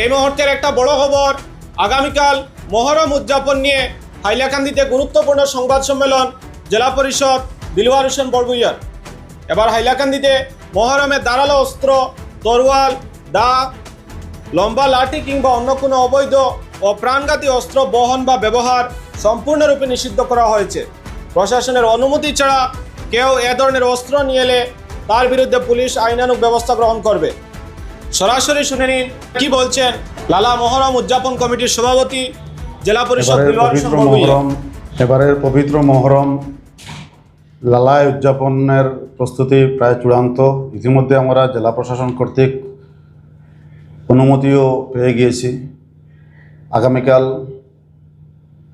এই মুহূর্তের একটা বড় খবর, আগামীকাল মহরম উদযাপন নিয়ে হাইলাকান্দিতে গুরুত্বপূর্ণ সংবাদ সম্মেলন জেলা পরিষদ দিলওয়ার হোসেন বড়ভূইয়ার। এবার হাইলাকান্দিতে মহরমে ধারালো অস্ত্র, তরোয়াল, দা, লম্বা লাঠি কিংবা অন্য কোনো অবৈধ ও প্রাণঘাতী অস্ত্র বহন বা ব্যবহার সম্পূর্ণরূপে নিষিদ্ধ করা হয়েছে। প্রশাসনের অনুমতি ছাড়া কেউ এ ধরনের অস্ত্র নিয়ে এলে তার বিরুদ্ধে পুলিশ আইনানুগ ব্যবস্থা গ্রহণ করবে। সরাসরি শুনে নিন কি বলছেন লালা মহরম উদযাপন কমিটির সভাপতি জেলা পরিষদ দিলওয়ার হোসেন বড়ভূইয়া। এবারের পবিত্র মহরম লালায় উদযাপনের প্রস্তুতি প্রায় চূড়ান্ত। ইতিমধ্যে আমরা জেলা প্রশাসন কর্তৃক অনুমতিও পেয়ে গিয়েছি। আগামীকাল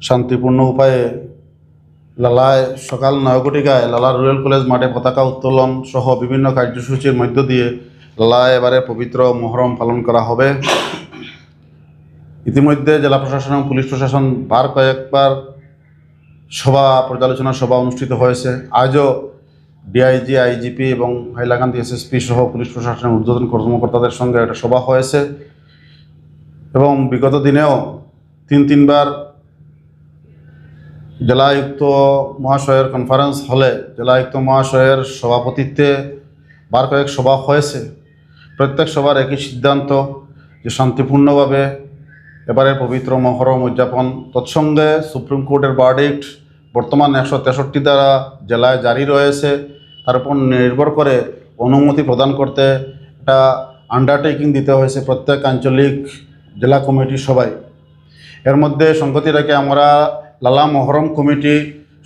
শান্তিপূর্ণ উপায়ে লালায় সকাল 9 ঘটিকায় লালা রুরাল কলেজ মাঠে পতাকা উত্তোলন সহ বিভিন্ন কার্যসূচির মধ্য দিয়ে লালায় এবারে পবিত্র মহরম পালন করা হবে। ইতিমধ্যে জেলা প্রশাসন এবং পুলিশ প্রশাসন কয়েকবার পর্যালোচনা সভা অনুষ্ঠিত হয়েছে। আজও ডিআইজি, আইজিপি এবং হাইলাকান্দি এসএসপি সহ পুলিশ প্রশাসনের ঊর্ধ্বতন কর্মকর্তাদের সঙ্গে একটা সভা হয়েছে এবং বিগত দিনেও তিনবার জেলা আয়ুক্ত মহাশয়ের কনফারেন্স হলে জেলা আয়ুক্ত মহাশয়ের সভাপতিত্বে কয়েক সভা হয়েছে। প্রত্যেক সভার একই সিদ্ধান্ত যে শান্তিপূর্ণভাবে এবারে পবিত্র মহরম উদযাপন। তৎসঙ্গে সুপ্রিম কোর্টের ভার্ডিক্ট বর্তমান 163 দ্বারা জেলায় জারি রয়েছে, তার উপর নির্ভর করে অনুমতি প্রদান করতে একটা আন্ডারটেকিং দিতে হয়েছে প্রত্যেক আঞ্চলিক জেলা কমিটির সবাই। এর মধ্যে সংগতি রেখে আমরা লালা মহরম কমিটি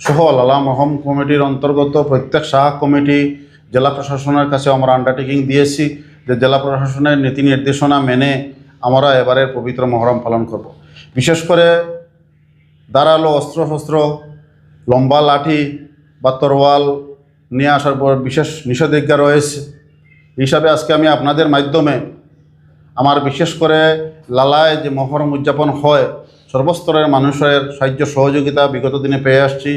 সহ লালা মহরম কমিটির অন্তর্গত প্রত্যেক শাখা কমিটি জেলা প্রশাসনের কাছে আমরা আন্ডারটেকিং দিয়েছি যে জেলা প্রশাসনের নীতি নির্দেশনা মেনে আমরা এবারের পবিত্র মহরম পালন করব। বিশেষ করে ধারালো অস্ত্রশস্ত্র, লম্বা লাঠি বা তরোয়াল নিয়ে আসার পর বিশেষ নিষেধাজ্ঞা রয়েছে। হিসাবে আজকে আমি আপনাদের মাধ্যমে আমার বিশেষ করে লালায় যে মহরম উদযাপন হয় সর্বস্তরের মানুষের সাহায্য সহযোগিতা বিগত দিনে পেয়ে আসছি।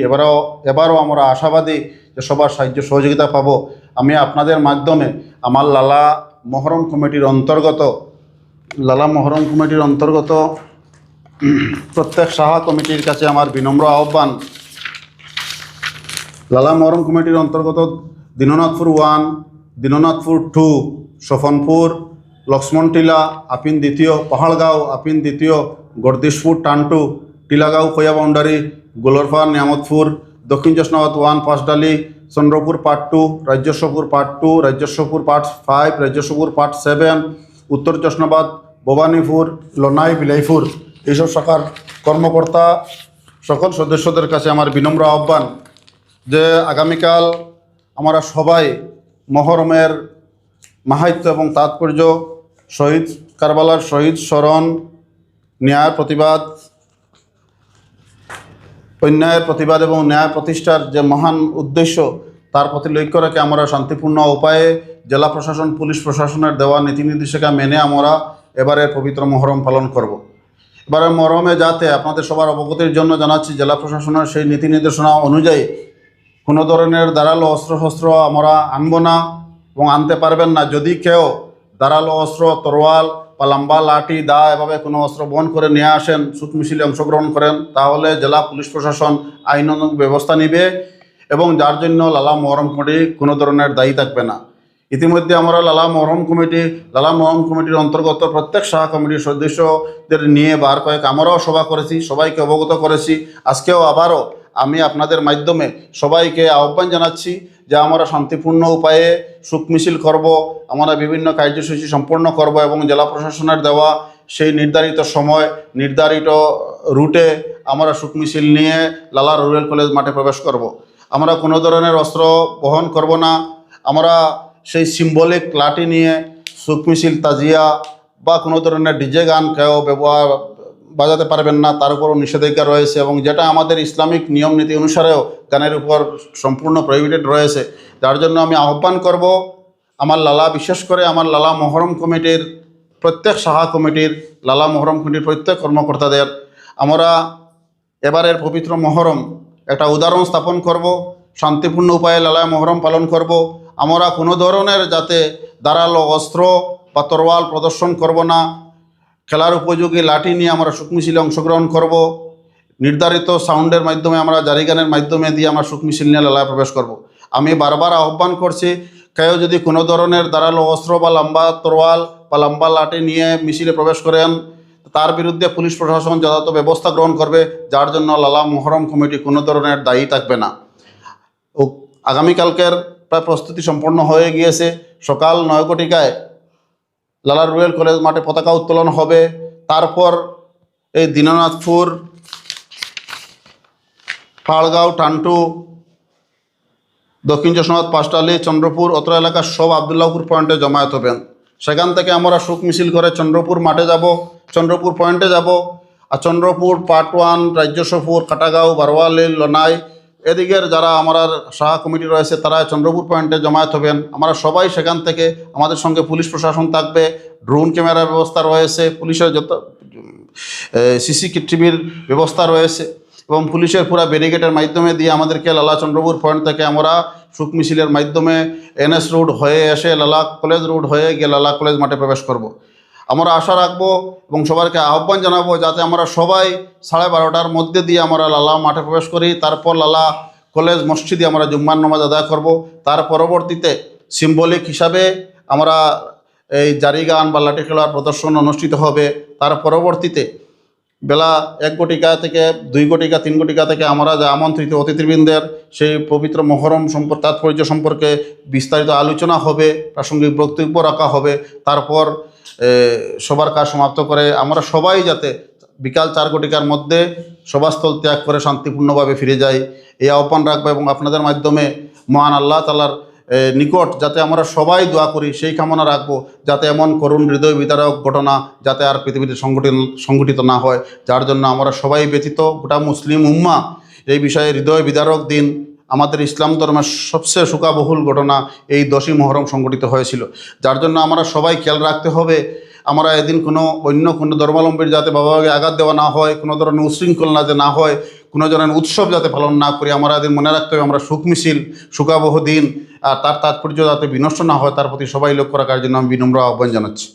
এবারও আমরা আশাবাদী যে সবার সাহায্য সহযোগিতা পাবো। আমি আপনাদের মাধ্যমে আমার লালা মহরম কমিটির অন্তর্গত প্রত্যেক শাখা কমিটির কাছে আমার বিনম্র আহ্বান, লালা মহরম কমিটির অন্তর্গত দীননাথপুর 1, দীননাথপুর 2, সফনপুর, লক্ষ্মণটিলা আপিন 2, পাহাড়গাঁও আপিন 2, গর্দিশপুর টান্টু, টিলাগাঁও খোয়া boundary, Golarpar Niyamatpur, Dakshin Jashnabad 1, Panchdali, Chandrapur part 2, Rajyashwapur part 2, Rajyashwapur part 5, Rajyashwapur part 7, Uttar জশনাবাদ, Bhabanipur, লনাই, Bilaipur এইসব শাখার কর্মকর্তা সকল সদস্যদের কাছে আমার বিনম্র আহ্বান যে আগামীকাল আমরা সবাই মহরমের মাহাত্ম্য এবং তাৎপর্য, শহীদ কারবালার শহীদ স্মরণ, ন্যায়ের প্রতিবাদ, অন্যায়ের প্রতিবাদ এবং ন্যায় প্রতিষ্ঠার যে মহান উদ্দেশ্য তার প্রতি লক্ষ্য রেখে আমরা শান্তিপূর্ণ উপায়ে জেলা প্রশাসন, পুলিশ প্রশাসনের দেওয়া নীতি নির্দেশিকা মেনে আমরা এবারের পবিত্র মহরম পালন করব। এবারের মহরমে যাতে আপনাদের সবার অবগতির জন্য জানাচ্ছি জেলা প্রশাসনের সেই নীতি নির্দেশনা অনুযায়ী কোনো ধরনের ধারালো অস্ত্রশস্ত্র আমরা আনব না এবং আনতে পারবেন না। যদি কেউ ধারালো অস্ত্র, তরোয়াল বা লম্বা লাঠি, দা এভাবে কোনো অস্ত্র বহন করে নিয়ে আসেন, শোক মিছিলে অংশগ্রহণ করেন, তাহলে জেলা পুলিশ প্রশাসন আইনানুগ ব্যবস্থা নেবে এবং যার জন্য লালা মহরম কমিটি কোনো ধরনের দায়ী থাকবে না। ইতিমধ্যে আমরা লালা মহরম কমিটির অন্তর্গত প্রত্যেক শাখা কমিটির সদস্যদের নিয়ে কয়েক আমরাও সভা করেছি, সবাইকে অবগত করেছি। আজকেও আবারও আমি আপনাদের মাধ্যমে সবাইকে আহ্বান জানাচ্ছি যে আমরা শান্তিপূর্ণ উপায়ে শোক মিছিল করব, আমরা বিভিন্ন কার্যসূচি সম্পন্ন করব এবং জেলা প্রশাসনের দেওয়া সেই নির্ধারিত সময়, নির্ধারিত রুটে আমরা শোক মিছিল নিয়ে লালা রুরাল কলেজ মাঠে প্রবেশ করব। আমরা কোনো ধরনের অস্ত্র বহন করব না। আমরা সেই সিম্বলিক লাঠি নিয়ে শোক মিছিল, তাজিয়া বা কোনো ধরনের ডিজে গান কেউ বাজাতে পারবেন না, তার উপরও নিষেধাজ্ঞা রয়েছে এবং যেটা আমাদের ইসলামিক নিয়ম নীতি অনুসারেও গানের উপর সম্পূর্ণ প্রহিবিটেড রয়েছে। যার জন্য আমি আহ্বান করব বিশেষ করে আমার লালা মহরম কমিটির প্রত্যেক শাখা কমিটির, লালা মহরম কমিটির প্রত্যেক কর্মকর্তাদের আমরা এবারের পবিত্র মহরম একটা উদাহরণ স্থাপন করব, শান্তিপূর্ণ উপায়ে লালায় মহরম পালন করব। আমরা কোনো ধরনের যাতে ধারালো অস্ত্র বা তরোয়াল প্রদর্শন করব না, খেলার উপযোগী লাঠি নিয়ে আমরা শোক মিছিলে অংশগ্রহণ করব। নির্ধারিত সাউন্ডের মাধ্যমে আমরা জারি গানের মাধ্যমে দিয়ে আমরা শোক মিছিল নিয়ে লালায় প্রবেশ করব। আমি বারবার আহ্বান করছি, কেউ যদি কোনো ধরনের ধারালো অস্ত্র বা লম্বা তরোয়াল বা লম্বা লাঠি নিয়ে মিছিলে প্রবেশ করেন, তার বিরুদ্ধে পুলিশ প্রশাসন যথাযথ ব্যবস্থা গ্রহণ করবে, যার জন্য লালা মোহরম কমিটি কোনো ধরনের দায়ী থাকবে না। ও আগামীকালকের প্রায় প্রস্তুতি সম্পন্ন হয়ে গিয়েছে। সকাল 9 ঘটিকায় লালা রুয়েল কলেজ মাঠে পতাকা উত্তোলন হবে। তারপর এই দীননাথপুর, পাড়গাঁও, টান্টু, দক্ষিণ জশনাথ, পাঁচটালি, চন্দ্রপুর অত্র এলাকার সব আবদুল্লাহপুর পয়েন্টে জমায়েত হবেন। সেখান থেকে আমরা শোক মিছিল করে চন্দ্রপুর মাঠে যাব, চন্দ্রপুর পয়েন্টে যাব। আর চন্দ্রপুর, পাটওয়ান, রাজ্যসপুর, কাটাগাঁও, বারোয়ালি, লনাই এদিকের যারা আমার সাহা কমিটি রয়েছে তারা চন্দ্রপুর পয়েন্টে জমায়েত হবেন। আমরা সবাই সেখান থেকে, আমাদের সঙ্গে পুলিশ প্রশাসন থাকবে, ড্রোন ক্যামেরার ব্যবস্থা রয়েছে, পুলিশের যত সিসি টিভির ব্যবস্থা রয়েছে এবং পুলিশের পুরা ব্যারিকেডের মাধ্যমে দিয়ে আমাদেরকে লালা চন্দ্রপুর পয়েন্ট থেকে আমরা শোক মিছিলের মাধ্যমে NS রোড হয়ে এসে লালা কলেজ রোড হয়ে গিয়ে লালা কলেজ মাঠে প্রবেশ করব। আমরা আশা রাখবো এবং সবাইকে আহ্বান জানাবো যাতে আমরা সবাই 12:30টার মধ্যে দিয়ে আমরা লালা মাঠে প্রবেশ করি। তারপর লালা কলেজ মসজিদে আমরা জুম্মার নামাজ আদায় করব। তার পরবর্তীতে সিম্বলিক হিসাবে আমরা এই জারি গান বা লাঠি খেলার প্রদর্শন অনুষ্ঠিত হবে। তার পরবর্তীতে বেলা 1 ঘটিকা থেকে 2 ঘটিকা 3 ঘটিকা থেকে আমরা যে আমন্ত্রিত অতিথিবৃন্দের সেই পবিত্র মহরম তাৎপর্য সম্পর্কে বিস্তারিত আলোচনা হবে, প্রাসঙ্গিক বক্তব্য রাখা হবে। তারপর সবার কাজ সমাপ্ত করে আমরা সবাই যাতে বিকাল 4 ঘটিকার মধ্যে সভাস্থল ত্যাগ করে শান্তিপূর্ণভাবে ফিরে যাই, এই আহ্বান রাখবো। এবং আপনাদের মাধ্যমে মহান আল্লাহ তাআলার নিকট যাতে আমরা সবাই দোয়া করি সেই কামনা রাখবো, যাতে এমন করুণ হৃদয় বিদারক ঘটনা যাতে আর পৃথিবীতে সংঘটিত না হয়, যার জন্য আমরা সবাই ব্যতীত গোটা মুসলিম উম্মাহ এই বিষয়ে হৃদয় বিদারক দিন, আমাদের ইসলাম ধর্মের সবচেয়ে শোকাবহুল ঘটনা এই 10ই মুহররম সংঘটিত হয়েছিল। যার জন্য আমরা সবাই খেয়াল রাখতে হবে আমরা এদিন অন্য কোনো ধর্মাবলম্বীর যাতে বাবাকে আঘাত দেওয়া না হয়, কোনো ধরনের উশৃঙ্খল যাতে না হয়, কোনো ধরনের উৎসব যাতে পালন না করি। আমরা এদিন মনে রাখতে হবে আমরা শোক মিছিল, শোকাবহ দিন আর তার তাৎপর্য যাতে বিনষ্ট না হয় তার প্রতি সবাই লক্ষ্য রাখার জন্য আমি বিনম্র আহ্বান জানাচ্ছি।